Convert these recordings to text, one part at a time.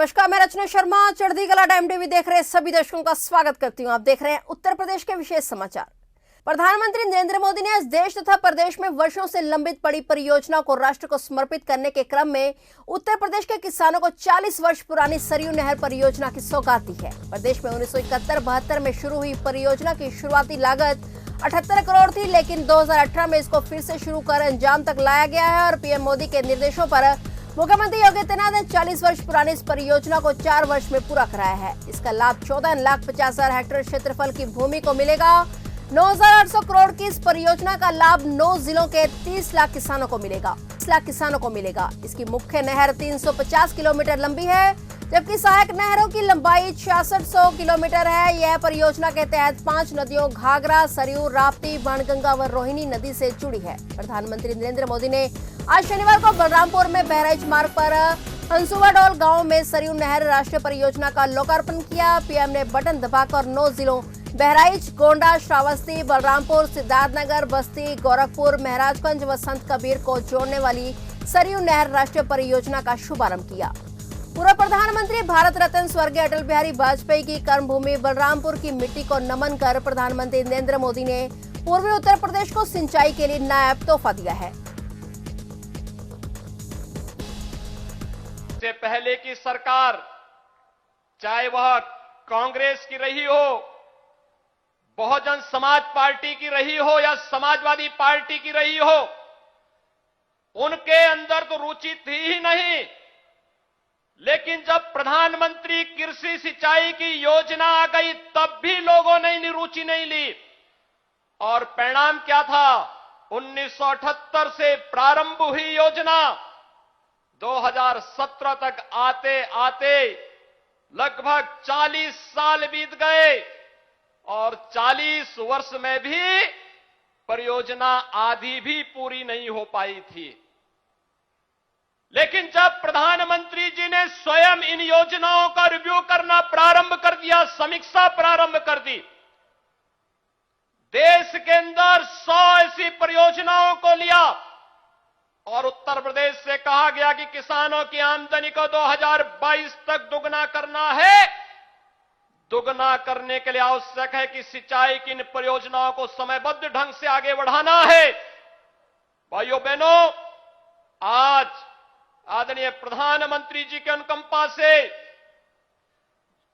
नमस्कार, मैं रचना शर्मा। चढ़ती कला टाइम टीवी देख रहे सभी दर्शकों का स्वागत करती हूं। आप देख रहे हैं उत्तर प्रदेश के विशेष समाचार। प्रधानमंत्री नरेंद्र मोदी ने आज देश तथा प्रदेश में वर्षों से लंबित पड़ी परियोजना को राष्ट्र को समर्पित करने के क्रम में उत्तर प्रदेश के किसानों को 40 वर्ष पुरानी सरयू नहर परियोजना की सौगात दी है। प्रदेश में 1971-72 में शुरू हुई परियोजना की शुरुआती लागत 78 करोड़ थी, लेकिन 2018 में इसको फिर से शुरू कर अंजाम तक लाया गया है और पीएम मोदी के निर्देशों पर मुख्यमंत्री योगी आदित्यनाथ ने 40 वर्ष पुरानी इस परियोजना को 4 वर्ष में पूरा कराया है। इसका लाभ 14,50,000 हेक्टेयर क्षेत्रफल की भूमि को मिलेगा। 9,800 करोड़ की इस परियोजना का लाभ 9 जिलों के 30 लाख किसानों को मिलेगा। इसकी मुख्य नहर 350 किलोमीटर लंबी है, जबकि सहायक नहरों की लंबाई 6600 किलोमीटर है। यह परियोजना के तहत 5 नदियों घाघरा, सरयू, राप्ती, बाणगंगा व रोहिणी नदी से जुड़ी है। प्रधानमंत्री नरेंद्र मोदी ने आज शनिवार को बलरामपुर में बहराइच मार्ग पर हंसुवाडोल गांव में सरयू नहर राष्ट्रीय परियोजना का लोकार्पण किया। पीएम ने बटन दबाकर 9 जिलों बहराइच, गोंडा, श्रावस्ती, बलरामपुर, सिद्धार्थनगर, बस्ती, गोरखपुर, महराजगंज व संत कबीर को जोड़ने वाली सरयू नहर राष्ट्रीय परियोजना का शुभारंभ किया। पूर्व प्रधानमंत्री भारत रत्न स्वर्गीय अटल बिहारी वाजपेयी की कर्मभूमि बलरामपुर की मिट्टी को नमन कर प्रधानमंत्री नरेंद्र मोदी ने पूर्वी उत्तर प्रदेश को सिंचाई के लिए नायाब तोहफा दिया है। से पहले की सरकार, चाहे वह कांग्रेस की रही हो, बहुजन समाज पार्टी की रही हो या समाजवादी पार्टी की रही हो, उनके अंदर तो रुचि थी ही नहीं। लेकिन जब प्रधानमंत्री कृषि सिंचाई की योजना आ गई, तब भी लोगों ने रुचि नहीं ली। और परिणाम क्या था? 1978 से प्रारंभ हुई योजना 2017 तक आते आते लगभग 40 साल बीत गए और 40 वर्ष में भी परियोजना आधी भी पूरी नहीं हो पाई थी। लेकिन जब प्रधानमंत्री जी ने स्वयं इन योजनाओं का रिव्यू करना प्रारंभ कर दिया, समीक्षा प्रारंभ कर दी, देश के अंदर 100 ऐसी परियोजनाओं को लिया और उत्तर प्रदेश से कहा गया कि किसानों की आमदनी को 2022 तक दुगना करना है। दुगना करने के लिए आवश्यक है कि सिंचाई की इन परियोजनाओं को समयबद्ध ढंग से आगे बढ़ाना है। भाइयों बहनों, आज आदरणीय प्रधानमंत्री जी के अनुकंपा से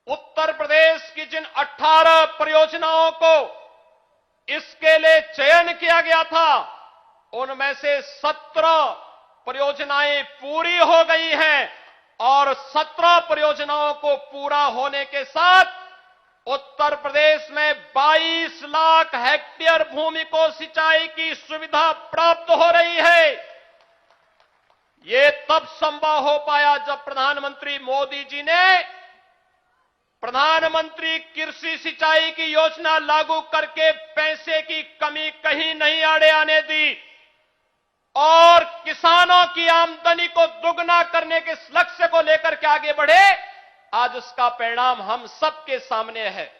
उत्तर प्रदेश की जिन 18 परियोजनाओं को इसके लिए चयन किया गया था, उनमें से 17 परियोजनाएं पूरी हो गई हैं और 17 परियोजनाओं को पूरा होने के साथ उत्तर प्रदेश में 22 लाख हेक्टेयर भूमि को सिंचाई की सुविधा प्राप्त हो रही है। ये तब संभव हो पाया जब प्रधानमंत्री मोदी जी ने प्रधानमंत्री कृषि सिंचाई की योजना लागू करके पैसे की कमी कहीं नहीं आने दी और किसानों की आमदनी को दुगना करने के लक्ष्य को लेकर के आगे बढ़े। आज उसका परिणाम हम सबके सामने है।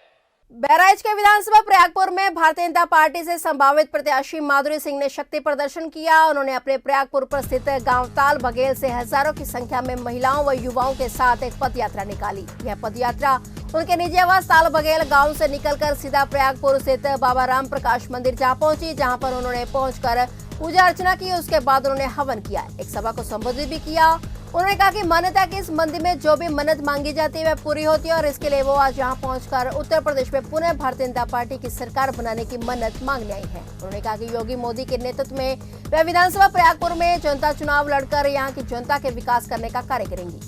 बहराइच के विधानसभा प्रयागपुर में भारतीय जनता पार्टी से संभावित प्रत्याशी माधुरी सिंह ने शक्ति प्रदर्शन किया। उन्होंने अपने प्रयागपुर पर स्थित गांव ताल बघेल से हजारों की संख्या में महिलाओं व युवाओं के साथ एक पद यात्रा निकाली। यह पद यात्रा उनके निजी आवास ताल बघेल गांव से निकलकर सीधा प्रयागपुर स्थित बाबा राम प्रकाश मंदिर जा पहुंची, जहां पर उन्होंने पहुंचकर पूजा अर्चना की। उसके बाद उन्होंने हवन किया, एक सभा को संबोधित भी किया। उन्होंने कहा कि मान्यता है कि इस मंदिर में जो भी मन्नत मांगी जाती है वह पूरी होती है और इसके लिए वो आज यहाँ पहुंचकर उत्तर प्रदेश में पुनः भारतीय जनता पार्टी की सरकार बनाने की मन्नत मांगने आई है। उन्होंने कहा कि योगी मोदी के नेतृत्व में वह विधानसभा प्रयागपुर में जनता चुनाव लड़कर यहाँ की जनता के विकास करने का कार्य करेंगी।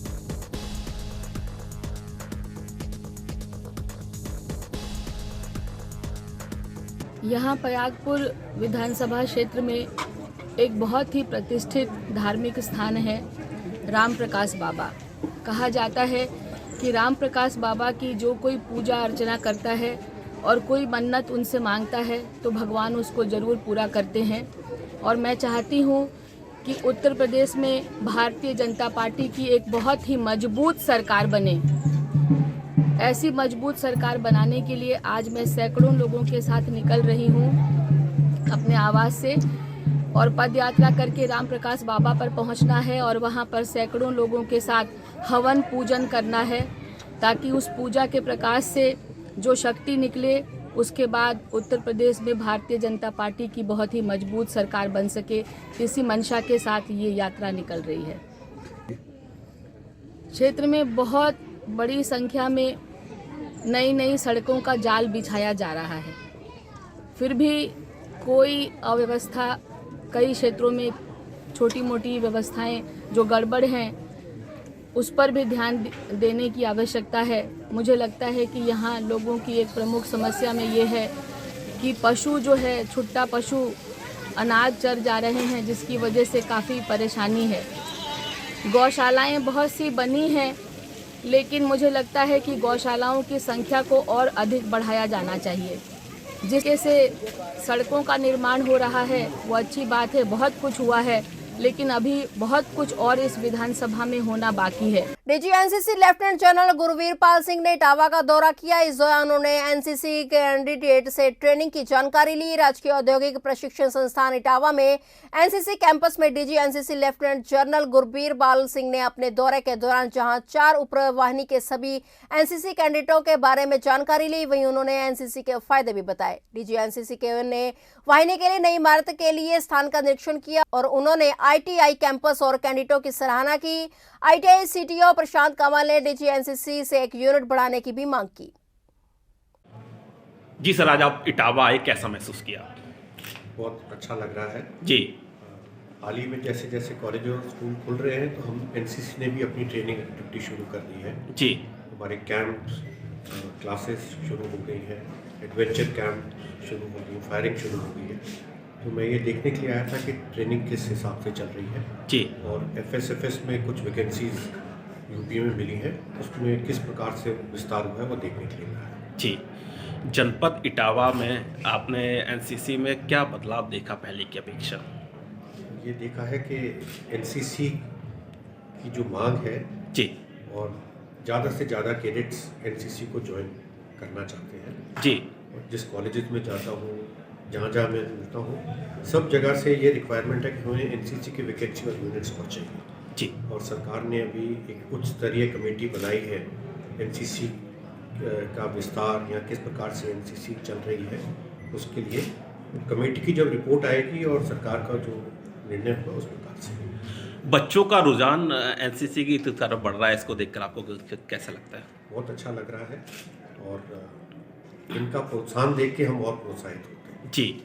यहाँ प्रयागपुर विधानसभा क्षेत्र में एक बहुत ही प्रतिष्ठित धार्मिक स्थान है राम प्रकाश बाबा। कहा जाता है कि राम प्रकाश बाबा की जो कोई पूजा अर्चना करता है और कोई मन्नत उनसे मांगता है तो भगवान उसको ज़रूर पूरा करते हैं। और मैं चाहती हूँ कि उत्तर प्रदेश में भारतीय जनता पार्टी की एक बहुत ही मजबूत सरकार बने। ऐसी मजबूत सरकार बनाने के लिए आज मैं सैकड़ों लोगों के साथ निकल रही हूँ अपने आवास से और पद यात्रा करके राम प्रकाश बाबा पर पहुंचना है और वहां पर सैकड़ों लोगों के साथ हवन पूजन करना है, ताकि उस पूजा के प्रकाश से जो शक्ति निकले, उसके बाद उत्तर प्रदेश में भारतीय जनता पार्टी की बहुत ही मजबूत सरकार बन सके। इसी मंशा के साथ ये यात्रा निकल रही है। क्षेत्र में बहुत बड़ी संख्या में नई नई सड़कों का जाल बिछाया जा रहा है, फिर भी कोई अव्यवस्था, कई क्षेत्रों में छोटी मोटी व्यवस्थाएं जो गड़बड़ हैं, उस पर भी ध्यान देने की आवश्यकता है। मुझे लगता है कि यहाँ लोगों की एक प्रमुख समस्या में ये है कि पशु जो है, छुट्टा पशु अनाज चर जा रहे हैं, जिसकी वजह से काफ़ी परेशानी है। गौशालाएं बहुत सी बनी हैं, लेकिन मुझे लगता है कि गौशालाओं की संख्या को और अधिक बढ़ाया जाना चाहिए। जिसके से सड़कों का निर्माण हो रहा है वो अच्छी बात है, बहुत कुछ हुआ है, लेकिन अभी बहुत कुछ और इस विधानसभा में होना बाकी है। DG NCC lieutenant general Gurveer Pal Singh ने इटावा का दौरा किया। इस दौरान उन्होंने एनसीसी कैंडिडेट से ट्रेनिंग की जानकारी ली। राजकीय औद्योगिक प्रशिक्षण संस्थान इटावा में एनसीसी कैंपस में DG NCC lieutenant general Gurveer Pal Singh ने अपने दौरे के दौरान जहां 4 उपवाहिनी के सभी एनसीसी कैंडिडेटों के बारे में जानकारी ली, वहीं उन्होंने एनसीसी के फायदे भी बताए। डीजी एनसीसी के ने वाहिनी के लिए नई इमारत के लिए स्थान का निरीक्षण किया और उन्होंने आईटीआई कैंपस और कैंडिडेटों की सराहना की। आईटीआई सीटीओ प्रशांत कमल ने डीजी एनसीसी से एक यूनिट बढ़ाने की भी मांग की। जी सर, आज आप इटावा आए, कैसा महसूस किया? बहुत अच्छा लग रहा है जी। हाल ही में जैसे जैसे कॉलेज और स्कूल खुल रहे हैं, तो हम एनसीसी ने भी अपनी ट्रेनिंग एक्टिविटी शुरू कर दी है। जी। हमारे कैंप क्लासेस शुरू हो गई हैं, एडवेंचर कैंप शुरू हो गई, फायरिंग शुरू हो गई है। तो मैं ये देखने के लिए आया था कि ट्रेनिंग किस हिसाब से चल रही है। जी। और एफएसएफएस में कुछ वैकेंसीज यूपी में मिली है, उसमें किस प्रकार से विस्तार हुआ है वो देखने के लिए आया है। जी। जनपद इटावा में आपने एनसीसी में क्या बदलाव देखा पहले की अपेक्षा? ये देखा है कि एनसीसी की जो मांग है जी। और ज़्यादा से ज़्यादा कैडेट्स एनसीसी को ज्वाइन करना चाहते हैं। जी। और जिस कॉलेजेस में जाता हूँ, जहाँ जहाँ मैं मिलता हूँ, सब जगह से ये रिक्वायरमेंट है कि हमें एनसीसी की वैकेंसी और यूनिट्स पहुँचेंगी। जी। और सरकार ने अभी एक उच्च स्तरीय कमेटी बनाई है एनसीसी का विस्तार या किस प्रकार से एनसीसी चल रही है, उसके लिए कमेटी की जब रिपोर्ट आएगी और सरकार का जो निर्णय होगा उस प्रकार से। बच्चों का रुझान एनसीसी की तरफ बढ़ रहा है, इसको देखकर आपको कैसा लगता है? बहुत अच्छा लग रहा है और इनका प्रोत्साहन देख के हम और प्रोत्साहित होते हैं। जी।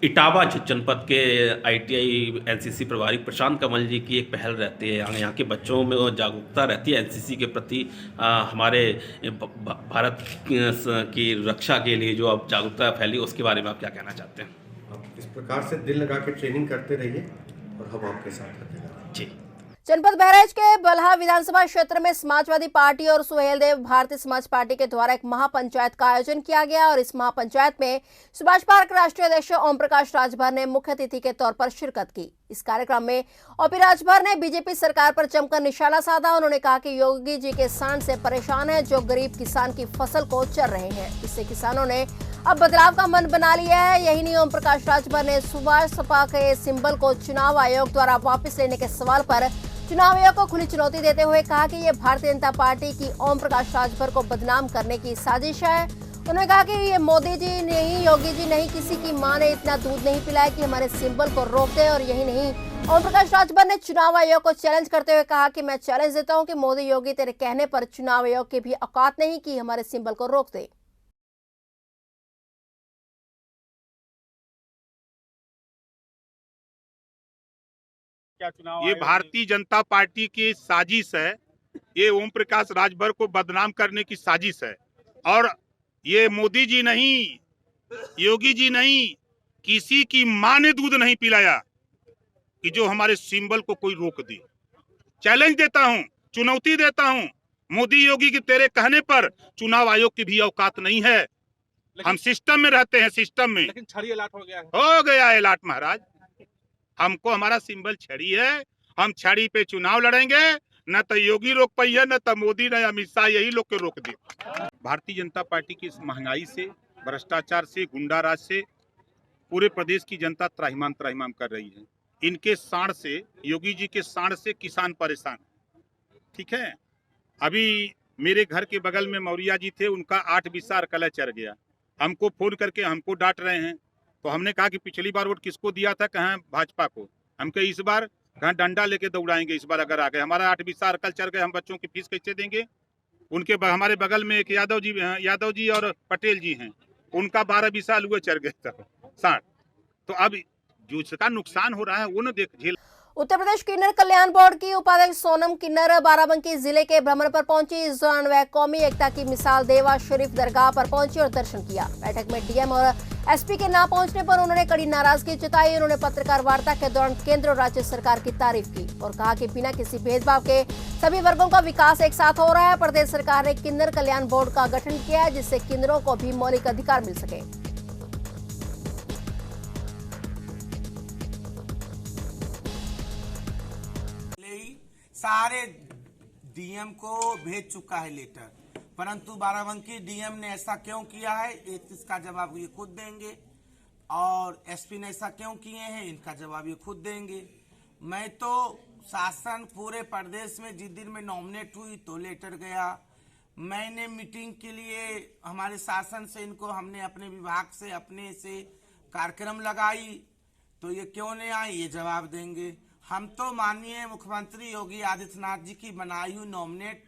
इटावा जनपद के आईटीआई एनसीसी प्रभारी प्रशांत कमल जी की एक पहल रहती है, यहाँ के बच्चों में जागरूकता रहती है एनसीसी के प्रति। हमारे भारत की रक्षा के लिए जो अब जागरूकता फैली, उसके बारे में आप क्या कहना चाहते हैं? आप इस प्रकार से दिल लगा के ट्रेनिंग करते रहिए और हम आपके साथ रहते हैं। जी। जनपद बहराइच के बलहा विधानसभा क्षेत्र में समाजवादी पार्टी और सुहेलदेव भारतीय समाज पार्टी के द्वारा एक महापंचायत का आयोजन किया गया और इस महापंचायत में सुभाष पार्क राष्ट्रीय अध्यक्ष ओम प्रकाश राजभर ने मुख्य अतिथि के तौर पर शिरकत की। इस कार्यक्रम में ओपी राजभर ने बीजेपी सरकार पर जमकर निशाना साधा। उन्होंने कहा कि योगी जी के सांड से परेशान है, जो गरीब किसान की फसल को चर रहे हैं। इससे किसानों ने अब बदलाव का मन बना लिया है। यही नहीं, ओम प्रकाश राजभर ने सुभाष सपा के सिंबल को चुनाव आयोग द्वारा वापस लेने के सवाल पर चुनाव आयोग को खुली चुनौती देते हुए कहा कि ये भारतीय जनता पार्टी की ओम प्रकाश राजभर को बदनाम करने की साजिश है। उन्होंने कहा कि ये मोदी जी नहीं, योगी जी नहीं, किसी की मां ने इतना दूध नहीं पिलाया कि हमारे सिंबल को रोक दे। और यही नहीं, ओम प्रकाश राजभर ने चुनाव आयोग को चैलेंज करते हुए कहा कि मैं चैलेंज देता हूं कि मोदी योगी तेरे कहने पर चुनाव आयोग की भी औकात नहीं कि हमारे सिंबल को रोक दे। ये भारतीय जनता पार्टी की साजिश है। ये ओम प्रकाश राजभर को बदनाम करने की साजिश है और ये मोदी जी नहीं, योगी जी नहीं, किसी की मां ने दूध नहीं पिलाया कि जो हमारे सिंबल को कोई रोक दे। चैलेंज देता हूं, चुनौती देता हूं, मोदी योगी के तेरे कहने पर चुनाव आयोग की भी औकात नहीं है। हम सिस्टम में रहते हैं, सिस्टम में। लेकिन छड़ी अलाट हो गया है। हो गया है अलाट महाराज। हमको हमारा सिंबल छड़ी है, हम छड़ी पे चुनाव लड़ेंगे। न तो योगी रोक पाई है, न तो मोदी, न अमित शाह, यही लोग के रोक दे। भारतीय जनता पार्टी की इस महंगाई से, भ्रष्टाचार से, गुंडा राज से पूरे प्रदेश की जनता त्राहिमाम त्राहिमाम कर रही है। इनके सांड से, योगी जी के सांड से किसान परेशान है। ठीक है, अभी मेरे घर के बगल में मौर्या जी थे, उनका 8 बिस्सा कला चढ़ गया। हमको फोन करके हमको डांट रहे हैं। तो हमने कहा कि पिछली बार वोट किसको दिया था, कहाँ भाजपा को। हम कहे इस बार कहाँ डंडा लेके दौड़ाएंगे, इस बार अगर आ गए। हमारा 8 बिस्सा अरकल चढ़ गए, हम बच्चों की फीस कैसे देंगे। उनके हमारे बगल में एक यादव जी और पटेल जी हैं, उनका 12 बिस्सा अलुए चढ़ गए था 60। तो अब जो इसका नुकसान हो रहा है वो न देख झेल। उत्तर प्रदेश किन्नर कल्याण बोर्ड की उपाध्यक्ष सोनम किन्नर बाराबंकी जिले के भ्रमण पर पहुंची। इस दौरान वह कौमी एकता की मिसाल देवा शरीफ दरगाह पर पहुंची और दर्शन किया। बैठक में डीएम और एसपी के ना पहुंचने पर उन्होंने कड़ी नाराजगी जताई। उन्होंने पत्रकार वार्ता के दौरान केंद्र और राज्य सरकार की तारीफ की और कहा कि बिना किसी भेदभाव के सभी वर्गों का विकास एक साथ हो रहा है। प्रदेश सरकार ने किन्नर कल्याण बोर्ड का गठन किया है, जिससे किन्नरों को भी मौलिक अधिकार मिल सके। सारे डीएम को भेज चुका है लेटर, परंतु बाराबंकी डीएम ने ऐसा क्यों किया है इसका जवाब ये खुद देंगे, और एसपी ने ऐसा क्यों किए हैं इनका जवाब ये खुद देंगे। मैं तो शासन पूरे प्रदेश में जिस दिन में नॉमिनेट हुई तो लेटर गया, मैंने मीटिंग के लिए हमारे शासन से इनको हमने अपने विभाग से अपने से कार्यक्रम लगाई, तो ये क्यों नहीं आए ये जवाब देंगे। हम तो माननीय मुख्यमंत्री योगी आदित्यनाथ जी की बनाई हुई नॉमिनेट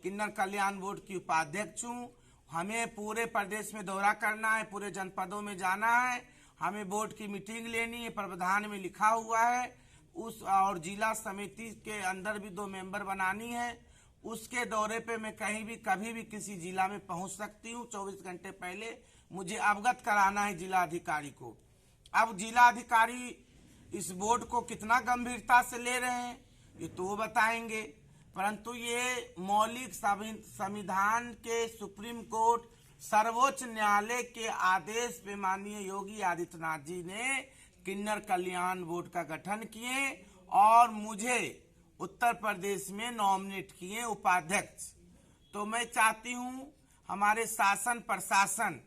किन्नर कल्याण बोर्ड की उपाध्यक्ष हूँ। हमें पूरे प्रदेश में दौरा करना है, पूरे जनपदों में जाना है, हमें बोर्ड की मीटिंग लेनी है, प्रावधान में लिखा हुआ है उस, और जिला समिति के अंदर भी 2 मेंबर बनानी है। उसके दौरे पे मैं कहीं भी कभी भी किसी जिला में पहुंच सकती हूँ। 24 घंटे पहले मुझे अवगत कराना है जिला अधिकारी को। अब जिला अधिकारी इस बोर्ड को कितना गंभीरता से ले रहे हैं ये तो वो बताएंगे, परंतु ये मौलिक संविधान के सुप्रीम कोर्ट सर्वोच्च न्यायालय के आदेश पे माननीय योगी आदित्यनाथ जी ने किन्नर कल्याण बोर्ड का गठन किए और मुझे उत्तर प्रदेश में नॉमिनेट किए उपाध्यक्ष। तो मैं चाहती हूँ हमारे शासन प्रशासन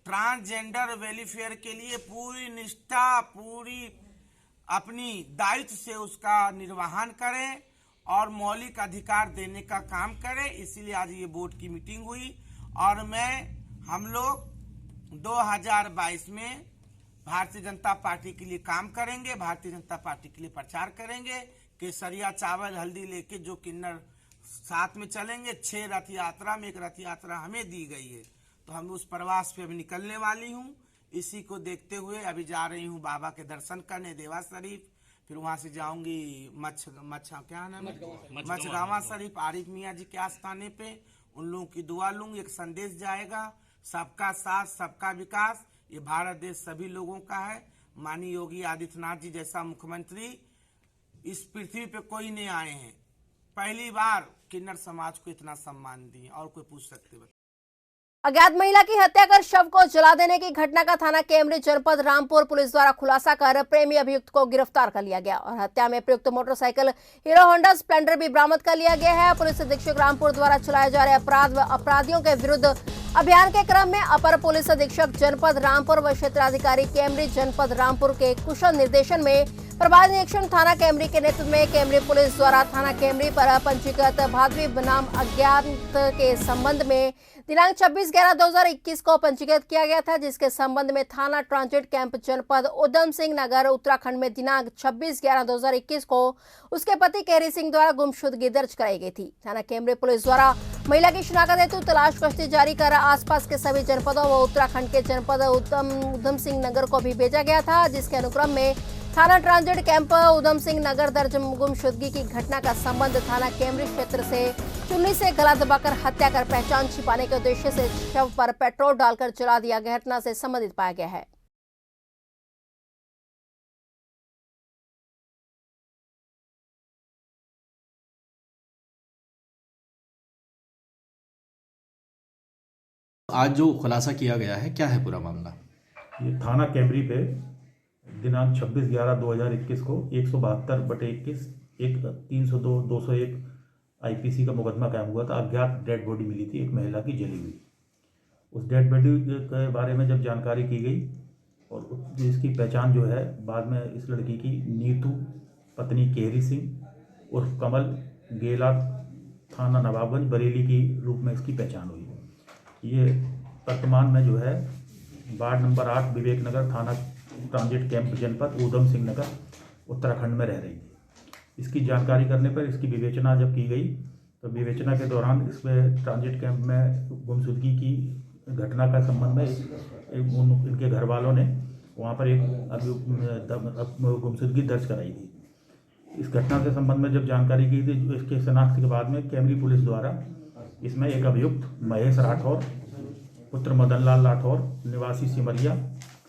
ट्रांसजेंडर वेलफेयर के लिए पूरी निष्ठा, पूरी अपनी दायित्व से उसका निर्वहन करें और मौलिक अधिकार देने का काम करें। इसीलिए आज ये बोर्ड की मीटिंग हुई और हम लोग 2022 में भारतीय जनता पार्टी के लिए काम करेंगे, भारतीय जनता पार्टी के लिए प्रचार करेंगे। केसरिया चावल हल्दी लेके जो किन्नर साथ में चलेंगे, 6 रथ यात्रा में 1 रथ यात्रा हमें दी गई है, तो हम उस प्रवास पे अभी निकलने वाली हूँ। इसी को देखते हुए अभी जा रही हूँ बाबा के दर्शन करने देवा शरीफ, फिर वहां से जाऊंगी मछगावा शरीफ आरिफ मियाँ जी के आस्थाने पे, उन लोगों की दुआ लूंगी। एक संदेश जाएगा, सबका साथ सबका विकास, ये भारत देश सभी लोगों का है। माननीय योगी आदित्यनाथ जी जैसा मुख्यमंत्री इस पृथ्वी पे कोई नहीं आए हैं, पहली बार किन्नर समाज को इतना सम्मान दिए। और कोई पूछ सकते हैं? अज्ञात महिला की हत्या कर शव को जला देने की घटना का थाना केमरी जनपद रामपुर पुलिस द्वारा खुलासा कर प्रेमी अभियुक्त को गिरफ्तार कर लिया गया और हत्या में प्रयुक्त मोटरसाइकिल हीरो होंडा स्प्लेंडर भी बरामद कर लिया गया है। पुलिस अधीक्षक रामपुर द्वारा चलाए जा रहे अपराध व अपराधियों के विरुद्ध अभियान के क्रम में अपर पुलिस अधीक्षक जनपद रामपुर व क्षेत्राधिकारी केमरी जनपद रामपुर के कुशल निर्देशन में प्रभारी निरीक्षण थाना केमरी के नेतृत्व में केमरी पुलिस द्वारा थाना केमरी पर पंजीकृत भादवी बनाम अज्ञात के संबंध में दिनांक 26/11/2021 को पंजीकृत किया गया था, जिसके संबंध में थाना ट्रांजिट कैंप जनपद उधम सिंह नगर उत्तराखंड में दिनांक 26/11/2021 को उसके पति केहरी सिंह द्वारा गुमशुदगी दर्ज कराई गई थी। थाना केमरी पुलिस द्वारा महिला की शिनाख्त हेतु तलाश गश्ती जारी कर आसपास के सभी जनपदों व उत्तराखंड के जनपद उधम सिंह नगर को भी भेजा गया था, जिसके अनुक्रम में थाना ट्रांजिट कैंप उधम सिंह नगर दर्ज गुमशुदगी की घटना का संबंध थाना केमरी क्षेत्र से चुन्नी से गला दबाकर हत्या कर पहचान छिपाने के उद्देश्य से शव पर पेट्रोल डालकर जला दिया गया घटना से संबंधित पाया गया है। आज जो खुलासा किया गया है, क्या है पूरा मामला? ये थाना कैमरी पे दिनांक 26/11/2021 को 172/21 302/201 आईपीसी का मुकदमा कायम हुआ था। अज्ञात डेड बॉडी मिली थी, एक महिला की जली हुई। उस डेड बॉडी के बारे में जब जानकारी की गई और इसकी पहचान जो है बाद में इस लड़की की नीतू पत्नी केहरी सिंह उर्फ कमल गेला थाना नवाबगंज बरेली की रूप में इसकी पहचान हुई। ये वर्तमान में जो है वार्ड नंबर 8 विवेक नगर थाना ट्रांजिट कैंप जनपद ऊधम सिंह नगर उत्तराखंड में रह रही थी। इसकी जानकारी करने पर इसकी विवेचना जब की गई तो विवेचना के दौरान इसमें ट्रांजिट कैंप में गुमशुदगी की घटना का संबंध में इनके घर वालों ने वहाँ पर एक गुमशुदगी दर्ज कराई थी। इस घटना के संबंध में जब जानकारी की थी इसके शनाख्त के बाद में कैमरी पुलिस द्वारा इसमें एक अभियुक्त महेश राठौर पुत्र मदन लाल राठौर निवासी सिमरिया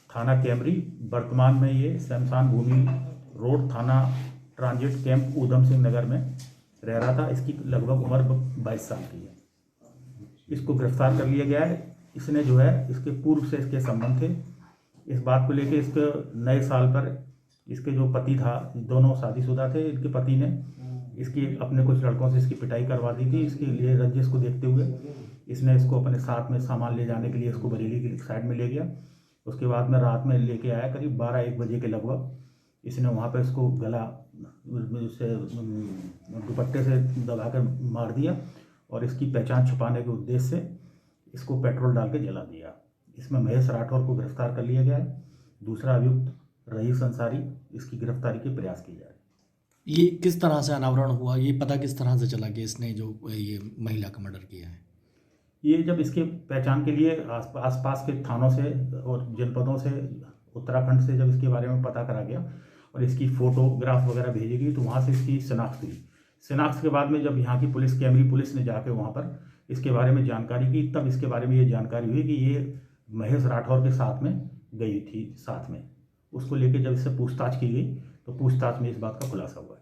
थाना कैमरी, वर्तमान में ये शमशान भूमि रोड थाना ट्रांजिट कैंप ऊधम सिंह नगर में रह रहा था। इसकी लगभग उम्र 22 साल की है। इसको गिरफ्तार कर लिया गया है। इसने जो है इसके पूर्व से इसके संबंध थे। इस बात को लेकर इसके नए साल पर इसके जो पति था, दोनों शादीशुदा थे, इनके पति ने इसकी अपने कुछ लड़कों से इसकी पिटाई करवा दी थी। इसके लिए रंजिश को देखते हुए इसने इसको अपने साथ में सामान ले जाने के लिए इसको बरेली की साइड में ले गया। उसके बाद में रात में लेके आया करीब 12-1 बजे के लगभग। इसने वहाँ पर इसको गला से दुपट्टे से दबाकर मार दिया और इसकी पहचान छुपाने के उद्देश्य से इसको पेट्रोल डाल के जला दिया। इसमें महेश राठौर को गिरफ्तार कर लिया गया है। दूसरा अभियुक्त रईस अंसारी, इसकी गिरफ्तारी के प्रयास किए जा रहे हैं। ये किस तरह से अनावरण हुआ, ये पता किस तरह से चला कि इसने जो ये महिला का मर्डर किया है? ये जब इसके पहचान के लिए आसपास के थानों से और जनपदों से उत्तराखंड से जब इसके बारे में पता करा गया और इसकी फ़ोटोग्राफ वगैरह भेजी गई तो वहाँ से इसकी शिनाख्त हुई। शिनाख्त के बाद में जब यहाँ की पुलिस कैमरी पुलिस ने जाके वहाँ पर इसके बारे में जानकारी की तब इसके बारे में ये जानकारी हुई कि ये महेश राठौर के साथ में गई थी साथ में। उसको लेके जब इससे पूछताछ की गई तो पूछताछ में इस बात का खुलासा हुआ है।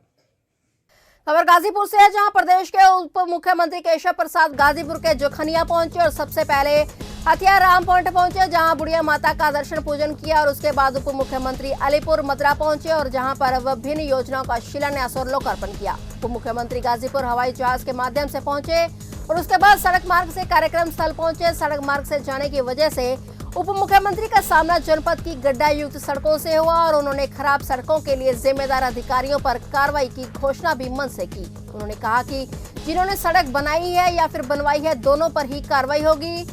खबर गाजीपुर से है, जहां प्रदेश के उप मुख्यमंत्री केशव प्रसाद गाजीपुर के जोखनिया पहुंचे और सबसे पहले हथियाराम पॉइंट पहुंचे, जहां बुढ़िया माता का दर्शन पूजन किया और उसके बाद उप मुख्यमंत्री अलीपुर मद्रा पहुंचे और जहां पर विभिन्न योजनाओं का शिलान्यास और लोकार्पण किया। उप मुख्यमंत्री गाजीपुर हवाई जहाज के माध्यम से पहुंचे और उसके बाद सड़क मार्ग से कार्यक्रम स्थल पहुंचे। सड़क मार्ग से जाने की वजह से उप मुख्यमंत्री का सामना जनपद की गड्ढा युक्त सड़कों से हुआ और उन्होंने खराब सड़कों के लिए जिम्मेदार अधिकारियों पर कार्रवाई की घोषणा भी मन से की। उन्होंने कहा कि जिन्होंने सड़क बनाई है या फिर बनवाई है, दोनों पर ही कार्रवाई होगी।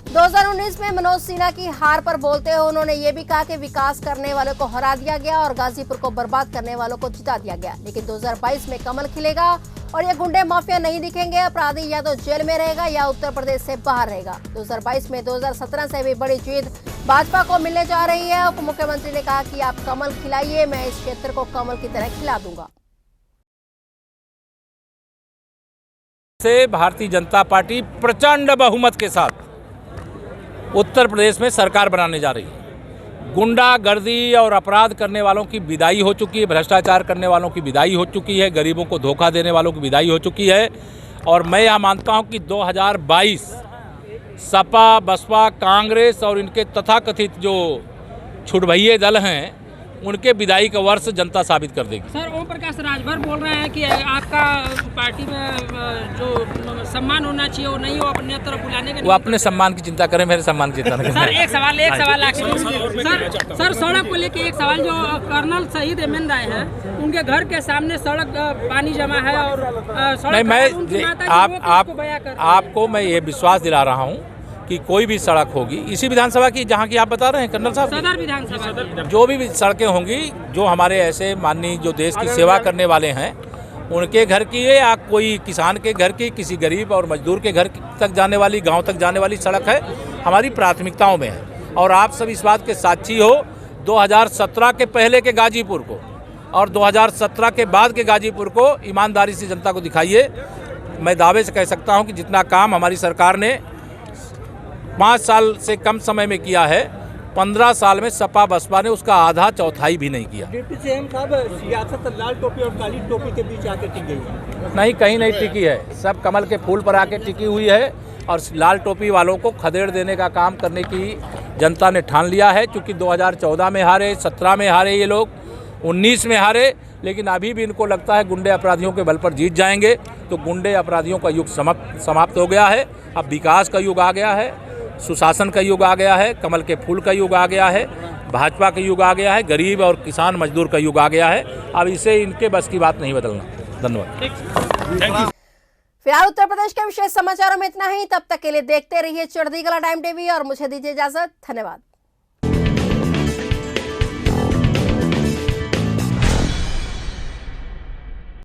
2019 में मनोज सिन्हा की हार पर बोलते हुए उन्होंने ये भी कहा कि विकास करने वालों को हरा दिया गया और गाजीपुर को बर्बाद करने वालों को जिता दिया गया, लेकिन 2022 में कमल खिलेगा और ये गुंडे माफिया नहीं दिखेंगे। अपराधी या तो जेल में रहेगा या उत्तर प्रदेश से बाहर रहेगा। 2022 में 2017 से भी बड़ी जीत भाजपा को मिलने जा रही है। उप मुख्यमंत्री ने कहा कि आप कमल खिलाइए, मैं इस क्षेत्र को कमल की तरह खिला दूंगा। से भारतीय जनता पार्टी प्रचंड बहुमत के साथ उत्तर प्रदेश में सरकार बनाने जा रही है। गुंडागर्दी और अपराध करने वालों की विदाई हो चुकी है, भ्रष्टाचार करने वालों की विदाई हो चुकी है, गरीबों को धोखा देने वालों की विदाई हो चुकी है। और मैं यह मानता हूं कि 2022 सपा बसपा कांग्रेस और इनके तथाकथित जो छुटभइये दल हैं उनके विदाई का वर्ष जनता साबित कर देगी। सर, ओम प्रकाश राजभर बोल रहे हैं कि आपका पार्टी में जो सम्मान होना चाहिए वो नहीं हो, अपने तरफ बुलाने के। वो अपने सम्मान की चिंता करें, मेरे सम्मान की चिंता करें। सर एक सवाल आखिर सर सड़क को लेके एक सवाल, जो कर्नल शहीद एमएन राय हैं उनके घर के सामने सड़क पानी जमा है और आपको मैं ये विश्वास दिला रहा हूँ कि कोई भी सड़क होगी इसी विधानसभा की, जहाँ की आप बता रहे हैं कर्नल साहब, सदर विधानसभा, जो भी सड़कें होंगी जो हमारे ऐसे माननीय जो देश की सेवा करने वाले हैं उनके घर की है या कोई किसान के घर की, किसी गरीब और मजदूर के घर तक जाने वाली, गांव तक जाने वाली सड़क है, हमारी प्राथमिकताओं में है। और आप सब इस बात के साक्षी हो, 2017 के पहले के गाजीपुर को और 2017 के बाद के गाजीपुर को ईमानदारी से जनता को दिखाइए। मैं दावे से कह सकता हूँ कि जितना काम हमारी सरकार ने 5 साल से कम समय में किया है, 15 साल में सपा बसपा ने उसका आधा चौथाई भी नहीं किया। डिप्टी सीएम साहब, सियासत लाल टोपी और काली टोपी के बीच आके टिक गई है? नहीं, कहीं नहीं टिकी है, सब कमल के फूल पर आके टिकी हुई है। और लाल टोपी वालों को खदेड़ देने का काम करने की जनता ने ठान लिया है। क्योंकि 2014 में हारे, 17 में हारे ये लोग, 19 में हारे, लेकिन अभी भी इनको लगता है गुंडे अपराधियों के बल पर जीत जाएंगे। तो गुंडे अपराधियों का युग समाप्त हो गया है। अब विकास का युग आ गया है, सुशासन का युग आ गया है, कमल के फूल का युग आ गया है। भाजपा का युग आ गया है, गरीब और किसान मजदूर का युग आ गया है। अब इसे इनके बस की बात नहीं बदलना। धन्यवाद। फिलहाल उत्तर प्रदेश के विशेष समाचारों में इतना ही। तब तक के लिए देखते रहिए चढ़ती कला टाइम टीवी और मुझे दीजिए इजाजत। धन्यवाद।